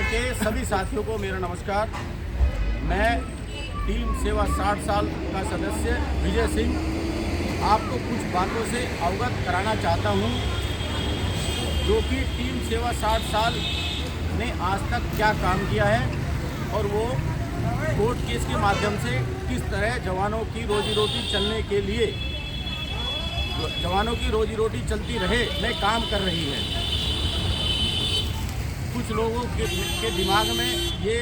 परिवार के सभी साथियों को मेरा नमस्कार। मैं टीम सेवा 60 साल का सदस्य विजय सिंह आपको कुछ बातों से अवगत कराना चाहता हूं, जो कि टीम सेवा 60 साल ने आज तक क्या काम किया है और वो कोर्ट केस के माध्यम से किस तरह जवानों की रोजी रोटी चलने के लिए, जवानों की रोजी रोटी चलती रहे में काम कर रही है। कुछ लोगों के दिमाग में ये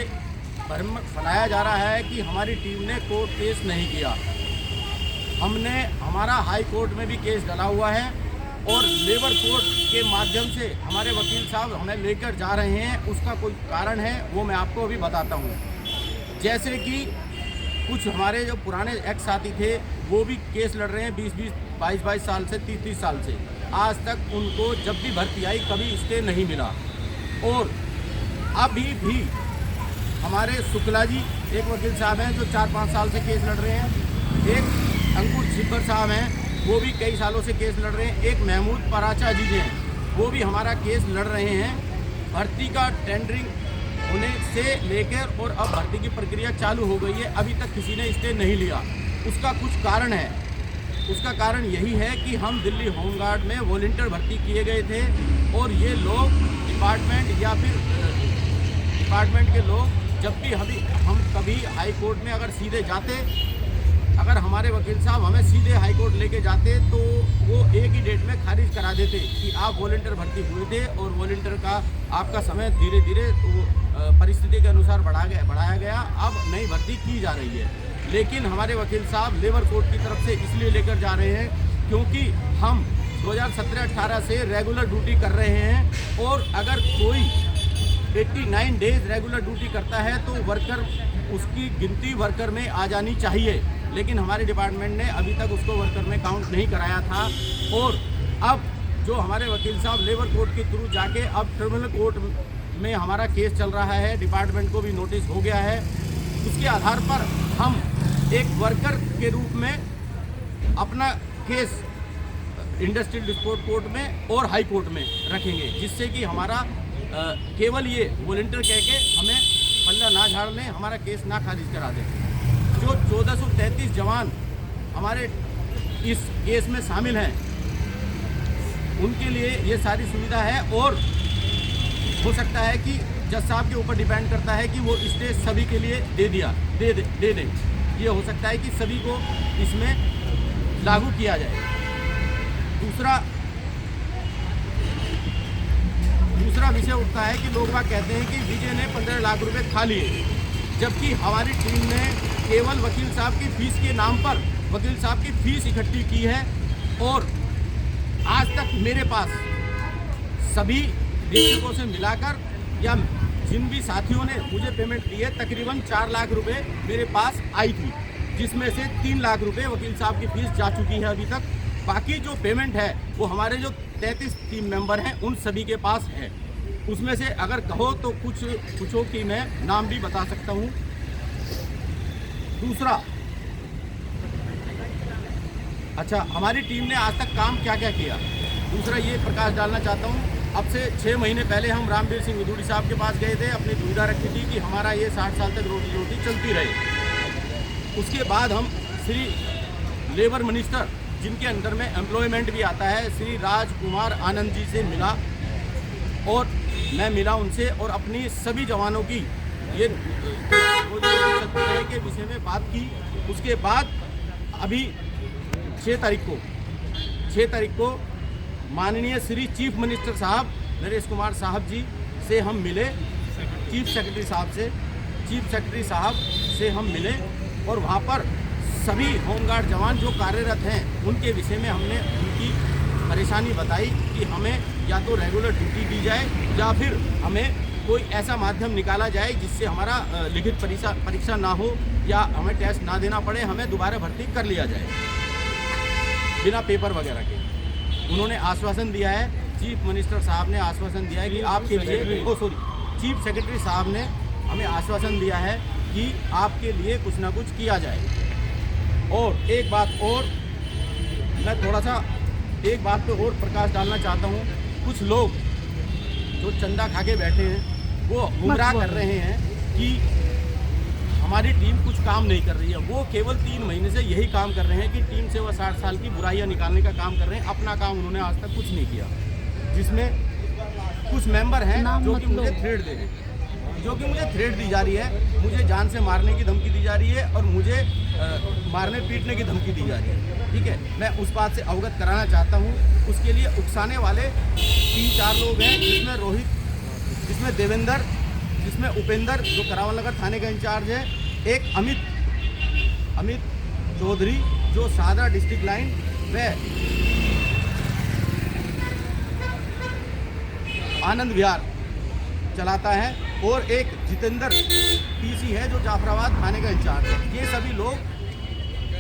भ्रम फैलाया जा रहा है कि हमारी टीम ने कोर्ट केस नहीं किया। हमारा हाई कोर्ट में भी केस डला हुआ है और लेबर कोर्ट के माध्यम से हमारे वकील साहब हमें लेकर जा रहे हैं। उसका कोई कारण है, वो मैं आपको अभी बताता हूँ। जैसे कि कुछ हमारे जो पुराने एक्स साथी थे वो भी केस लड़ रहे हैं 20-20, 22-22 साल से, 30-30 साल से। आज तक उनको जब भी भर्ती आई कभी स्टे नहीं मिला। और अभी भी हमारे शुक्ला जी एक वकील साहब हैं जो 4-5 साल से केस लड़ रहे हैं। एक अंकुर छिब्बर साहब हैं, वो भी कई सालों से केस लड़ रहे हैं। एक महमूद पराचा जी हैं, वो भी हमारा केस लड़ रहे हैं। भर्ती का टेंडरिंग होने से लेकर और अब भर्ती की प्रक्रिया चालू हो गई है, अभी तक किसी ने स्टे नहीं लिया। उसका कुछ कारण है। उसका कारण यही है कि हम दिल्ली होमगार्ड में वॉलंटियर भर्ती किए गए थे और ये लोग डिपार्टमेंट या फिर डिपार्टमेंट के लोग जब भी हम कभी हाई कोर्ट में अगर सीधे जाते, अगर हमारे वकील साहब हमें सीधे हाई कोर्ट लेके जाते तो वो एक ही डेट में खारिज करा देते कि आप वॉलंटियर भर्ती हुए थे और वॉलंटियर का आपका समय धीरे धीरे परिस्थिति के अनुसार बढ़ाया गया, अब नई भर्ती की जा रही है। लेकिन हमारे वकील साहब लेबर कोर्ट की तरफ से इसलिए लेकर जा रहे हैं क्योंकि हम 2017-18 से रेगुलर ड्यूटी कर रहे हैं और अगर कोई 89 डेज रेगुलर ड्यूटी करता है तो वर्कर, उसकी गिनती वर्कर में आ जानी चाहिए। लेकिन हमारे डिपार्टमेंट ने अभी तक उसको वर्कर में काउंट नहीं कराया था। और अब जो हमारे वकील साहब लेबर कोर्ट के थ्रू जाके अब ट्रिब्यूनल कोर्ट में हमारा केस चल रहा है, डिपार्टमेंट को भी नोटिस हो गया है। उसके आधार पर हम एक वर्कर के रूप में अपना केस इंडस्ट्रियल डिस्प्यूट कोर्ट में और हाई कोर्ट में रखेंगे, जिससे कि हमारा केवल ये वॉलंटियर कह के हमें पल्ला ना झाड़ लें, हमारा केस ना खारिज करा दें। जो 1433 जवान हमारे इस केस में शामिल हैं उनके लिए ये सारी सुविधा है। और हो सकता है कि जज साहब के ऊपर डिपेंड करता है कि वो स्टे सभी के लिए दे दें। ये हो सकता है कि सभी को इसमें लागू किया जाए। दूसरा विषय उठता है कि लोग बाग कहते हैं कि विजय ने 15 लाख रुपए खा लिए, जबकि हमारी टीम ने केवल वकील साहब की फीस के नाम पर वकील साहब की फीस इकट्ठी की है। और आज तक मेरे पास सभी निरीक्षकों से मिलाकर या जिन भी साथियों ने मुझे पेमेंट दी है तकरीबन 4 लाख रुपए मेरे पास आई थी, जिसमें से 3 लाख रुपए वकील साहब की फीस जा चुकी है अभी तक। बाकी जो पेमेंट है वो हमारे जो 33 टीम मेंबर हैं उन सभी के पास है। उसमें से अगर कहो तो कुछों की मैं नाम भी बता सकता हूँ। हमारी टीम ने आज तक काम क्या क्या किया, दूसरा ये प्रकाश डालना चाहता हूँ। अब से 6 महीने पहले हम रामवीर सिंह विधूड़ी साहब के पास गए थे, अपनी दुविधा रखी थी कि हमारा ये 60 साल तक रोटी रोटी चलती रहे। उसके बाद हम श्री लेबर मिनिस्टर, जिनके अंदर में एम्प्लॉयमेंट भी आता है, श्री राजकुमार आनंद जी से मिला और मैं मिला उनसे और अपनी सभी जवानों की ये के विषय में बात की। उसके बाद अभी 6 तारीख को माननीय श्री चीफ मिनिस्टर साहब नरेश कुमार साहब जी से हम मिले, चीफ सेक्रेटरी साहब से हम मिले और वहाँ पर सभी होमगार्ड जवान जो कार्यरत हैं उनके विषय में हमने उनकी परेशानी बताई कि हमें या तो रेगुलर ड्यूटी दी जाए या फिर हमें कोई ऐसा माध्यम निकाला जाए जिससे हमारा लिखित परीक्षा ना हो या हमें टेस्ट ना देना पड़े, हमें दोबारा भर्ती कर लिया जाए बिना पेपर वगैरह के। उन्होंने आश्वासन दिया है, चीफ मिनिस्टर साहब ने आश्वासन दिया है कि आपके लिए चीफ सेक्रेटरी साहब ने हमें आश्वासन दिया है कि आपके लिए कुछ ना कुछ किया जाए। और एक बात और मैं थोड़ा सा एक बात पे और प्रकाश डालना चाहता हूँ। कुछ लोग जो चंदा खा के बैठे हैं वो गुमराह कर रहे हैं कि हमारी टीम कुछ काम नहीं कर रही है। वो केवल 3 महीने से यही काम कर रहे हैं कि टीम से वो 60 साल की बुराइयां निकालने का काम कर रहे हैं। अपना काम उन्होंने आज तक कुछ नहीं किया। जिसमें कुछ मेंबर हैं जो कि मुझे थ्रेट दे रहे हैं, जो कि मुझे थ्रेट दी जा रही है, मुझे जान से मारने की धमकी दी जा रही है और मुझे मारने पीटने की धमकी दी जा रही है। ठीक है, मैं उस बात से अवगत कराना चाहता हूँ। उसके लिए उकसाने वाले 3-4 लोग हैं, जिसमें रोहित, जिसमें देवेंद्र, जिसमें उपेंद्र जो करावल नगर थाने का इंचार्ज है, एक अमित चौधरी जो सादरा डिस्ट्रिक्ट लाइन व आनंद विहार चलाता है, और एक जितेंद्र पीसी है जो जाफराबाद थाने का इंचार्ज है। ये सभी लोग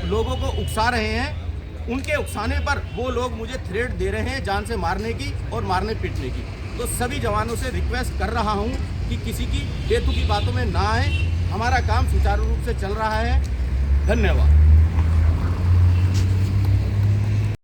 लोगों को उकसा रहे हैं। उनके उकसाने पर वो लोग मुझे थ्रेट दे रहे हैं जान से मारने की और मारने पीटने की। तो सभी जवानों से रिक्वेस्ट कर रहा हूं कि किसी की बेतुकी बातों में ना आए। हमारा काम सुचारू रूप से चल रहा है। धन्यवाद।